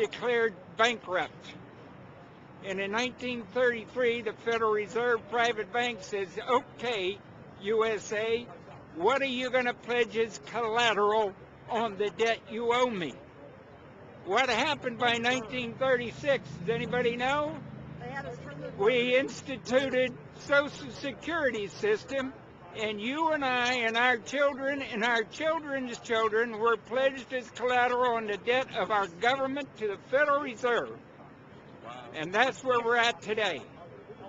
declared bankrupt. And in 1933, the Federal Reserve private bank says, okay, USA, what are you going to pledge as collateral on the debt you owe me? What happened by 1936? Does anybody know? We instituted Social Security system, and you and I and our children and our children's children were pledged as collateral on the debt of our government to the Federal Reserve. And that's where we're at today.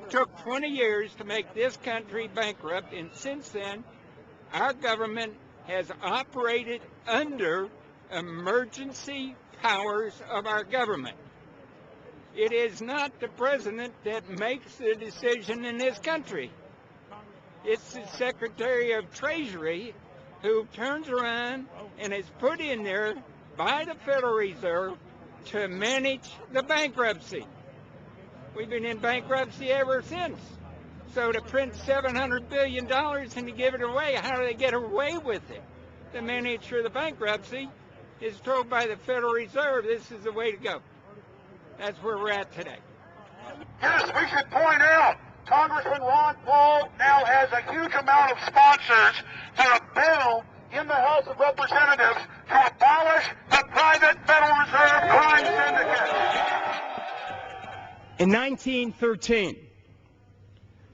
It took 20 years to make this country bankrupt, and since then, our government has operated under emergency powers of our government. It is not the president that makes the decision in this country. It's the Secretary of Treasury who turns around and is put in there by the Federal Reserve to manage the bankruptcy. We've been in bankruptcy ever since. So to print $700 billion and to give it away, how do they get away with it? The manager of the bankruptcy is told by the Federal Reserve this is the way to go. That's where we're at today. Yes, we should point out, Congressman Ron Paul now has a huge amount of sponsors for a bill in the House of Representatives to abolish the private Federal Reserve crime syndicate. In 1913,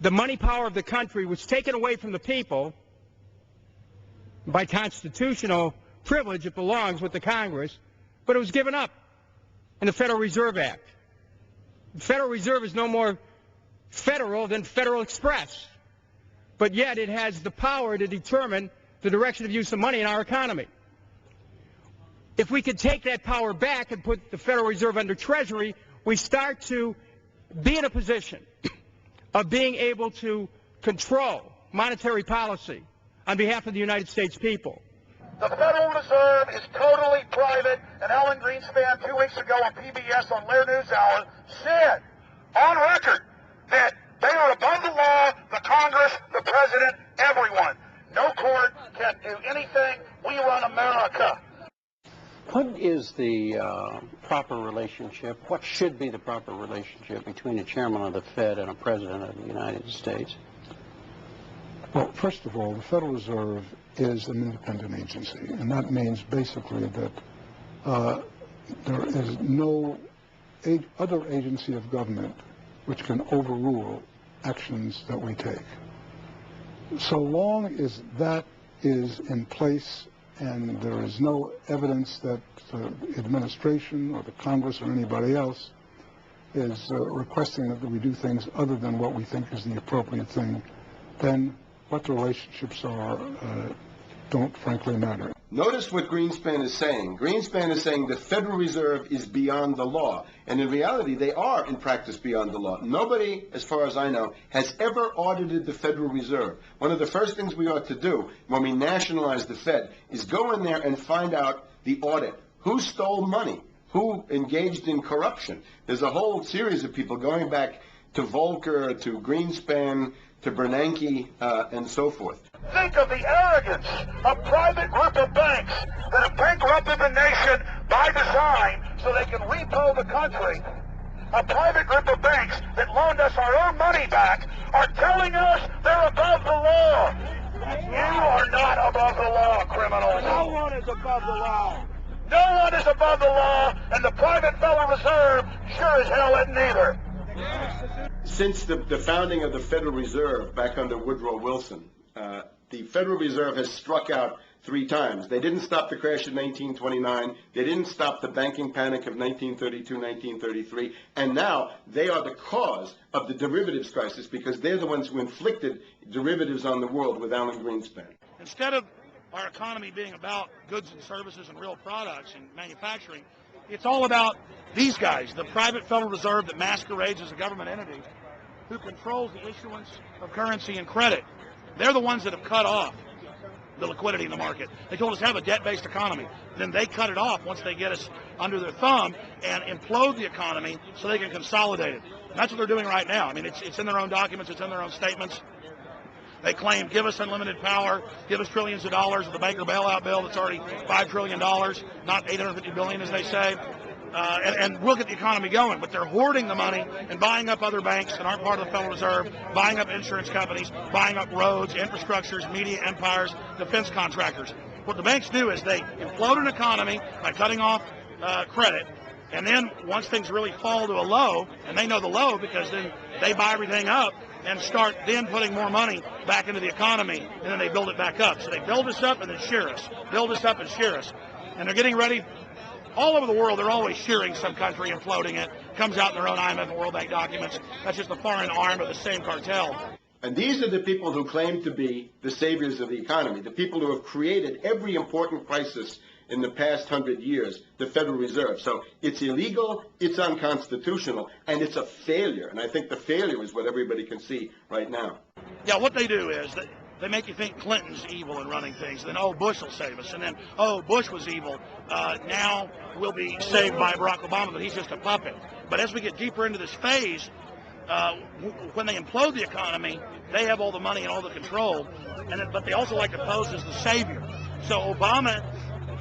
the money power of the country was taken away from the people by constitutional privilege. It belongs with the Congress, but it was given up in the Federal Reserve Act. The Federal Reserve is no more federal than Federal Express, but yet it has the power to determine the direction of use of money in our economy. If we could take that power back and put the Federal Reserve under Treasury, we start to be in a position of being able to control monetary policy on behalf of the United States people. The Federal Reserve is totally private, and Alan Greenspan 2 weeks ago on PBS on Lair News Hour said on record that they are above the law, the Congress, the President, everyone. No court can do anything. We run America. What is the proper relationship, what should be the proper relationship between a chairman of the Fed and a president of the United States? Well, first of all, the Federal Reserve is an independent agency, and that means basically that there is no other agency of government which can overrule actions that we take. So long as that is in place and there is no evidence that the administration or the Congress or anybody else is requesting that we do things other than what we think is the appropriate thing, then what the relationships are don't frankly matter. Notice what Greenspan is saying. Greenspan is saying the Federal Reserve is beyond the law. And in reality, they are, in practice, beyond the law. Nobody, as far as I know, has ever audited the Federal Reserve. One of the first things we ought to do when we nationalize the Fed is go in there and find out the audit. Who stole money? Who engaged in corruption? There's a whole series of people going back to Volcker, to Greenspan, to Bernanke, and so forth. Think of the arrogance of private group of banks that have bankrupted the nation by design so they can repo the country. A private group of banks that loaned us our own money back are telling us they're above the law. You are not above the law, criminals. No one is above the law. No one is above the law, and the private Federal Reserve sure as hell isn't either. Since the founding of the Federal Reserve back under Woodrow Wilson, the Federal Reserve has struck out 3 times. They didn't stop the crash in 1929. They didn't stop the banking panic of 1932, 1933. And now they are the cause of the derivatives crisis because they're the ones who inflicted derivatives on the world with Alan Greenspan. Instead of our economy being about goods and services and real products and manufacturing, it's all about these guys, the private Federal Reserve that masquerades as a government entity who controls the issuance of currency and credit. They're the ones that have cut off the liquidity in the market. They told us to have a debt-based economy. Then they cut it off once they get us under their thumb and implode the economy so they can consolidate it. And that's what they're doing right now. I mean, it's in their own documents. It's in their own statements. They claim, give us unlimited power, give us trillions of dollars of the banker bailout bill that's already $5 trillion, not $850 billion as they say. and we'll get the economy going. But they're hoarding the money and buying up other banks that aren't part of the Federal Reserve, buying up insurance companies, buying up roads, infrastructures, media empires, defense contractors. What the banks do is they implode an economy by cutting off credit, and then once things really fall to a low, and they know the low because then they buy everything up and start then putting more money back into the economy, and then they build it back up. So they build us up and then shear us, build us up and shear us. And they're getting ready. All over the world, they're always shearing some country and floating it. Comes out in their own IMF and World Bank documents. That's just a foreign arm of the same cartel. And these are the people who claim to be the saviors of the economy, the people who have created every important crisis in the past 100 years, the Federal Reserve. So it's illegal, it's unconstitutional, and it's a failure. And I think the failure is what everybody can see right now. Yeah, what they do is they make you think Clinton's evil in running things. Then, oh, Bush will save us. And then, oh, Bush was evil. Now we'll be saved by Barack Obama, but he's just a puppet. But as we get deeper into this phase, when they implode the economy, they have all the money and all the control. But they also like to pose as the savior. So Obama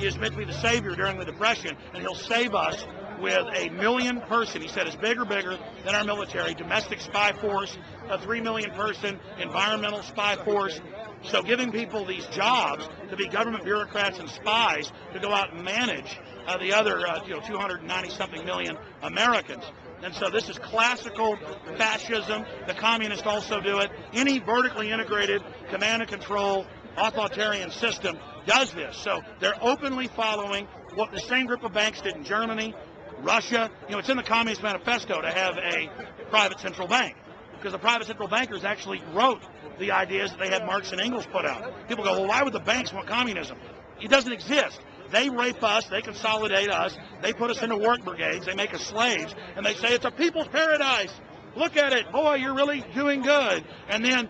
is meant to be the savior during the Depression, and he'll save us with a 1 million person, he said, is bigger than our military, domestic spy force, a 3 million person environmental spy force. So giving people these jobs to be government bureaucrats and spies to go out and manage the other 290-something million Americans. And so this is classical fascism. The communists also do it. Any vertically integrated command and control authoritarian system does this. So they're openly following what the same group of banks did in Germany, Russia. It's in the Communist Manifesto to have a private central bank, because the private central bankers actually wrote the ideas that they had Marx and Engels put out. People go, well, why would the banks want communism? It doesn't exist. They rape us, they consolidate us, they put us into work brigades, they make us slaves, and they say it's a people's paradise. Look at it, boy, you're really doing good. And then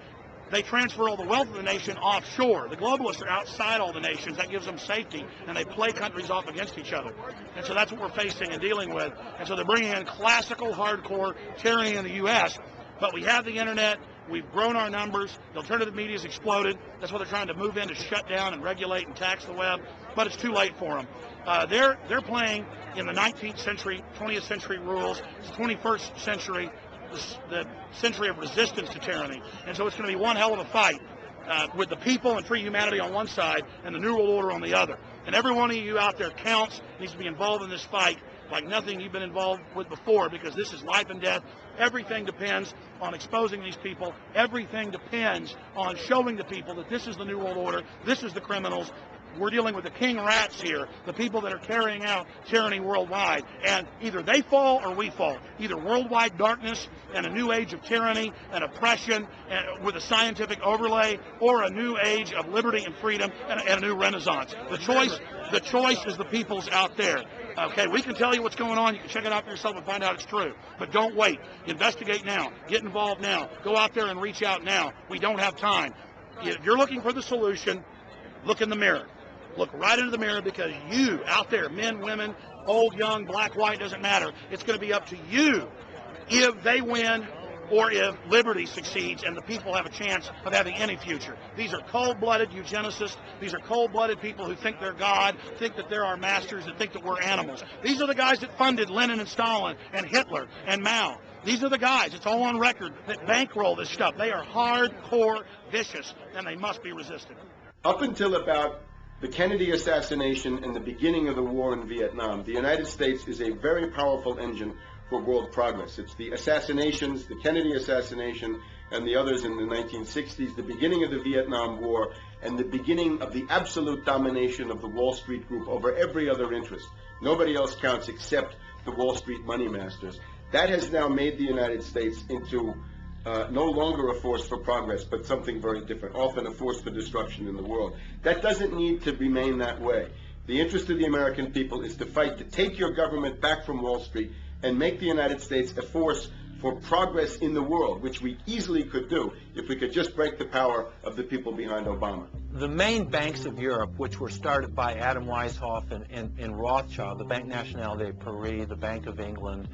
they transfer all the wealth of the nation offshore. The globalists are outside all the nations. That gives them safety, and they play countries off against each other. And so that's what we're facing and dealing with. And so they're bringing in classical, hardcore tyranny in the U.S., but we have the internet. We've grown our numbers. The alternative media's exploded. That's what they're trying to move in, to shut down and regulate and tax the web. But it's too late for them. They're playing in the 19th century, 20th century rules. It's 21st century, the century of resistance to tyranny. And so it's going to be one hell of a fight with the people and free humanity on one side and the New World Order on the other. And every one of you out there counts, needs to be involved in this fight like nothing you've been involved with before, because this is life and death. Everything depends on exposing these people. Everything depends on showing the people that this is the New World Order, this is the criminals. We're dealing with the king rats here, the people that are carrying out tyranny worldwide. And either they fall or we fall. Either worldwide darkness and a new age of tyranny and oppression and with a scientific overlay, or a new age of liberty and freedom and a new renaissance. The choice is the people's out there. Okay, we can tell you what's going on. You can check it out for yourself and find out it's true. But don't wait. Investigate now. Get involved now. Go out there and reach out now. We don't have time. If you're looking for the solution, look in the mirror. Look right into the mirror, because you out there, men, women, old, young, black, white, doesn't matter. It's going to be up to you if they win or if liberty succeeds and the people have a chance of having any future. These are cold-blooded eugenicists. These are cold-blooded people who think they're God, think that they're our masters, and think that we're animals. These are the guys that funded Lenin and Stalin and Hitler and Mao. These are the guys, it's all on record, that bankroll this stuff. They are hardcore vicious, and they must be resisted. Up until about the Kennedy assassination and the beginning of the war in Vietnam, the United States is a very powerful engine for world progress. It's the assassinations, the Kennedy assassination, and the others in the 1960s, the beginning of the Vietnam War, and the beginning of the absolute domination of the Wall Street group over every other interest. Nobody else counts except the Wall Street money masters. That has now made the United States into no longer a force for progress, but something very different, often a force for destruction in the world. That doesn't need to remain that way. The interest of the American people is to fight to take your government back from Wall Street and make the United States a force for progress in the world, which we easily could do if we could just break the power of the people behind Obama. The main banks of Europe, which were started by Adam Weishaupt and Rothschild, the Banque Nationale de Paris, the Bank of England,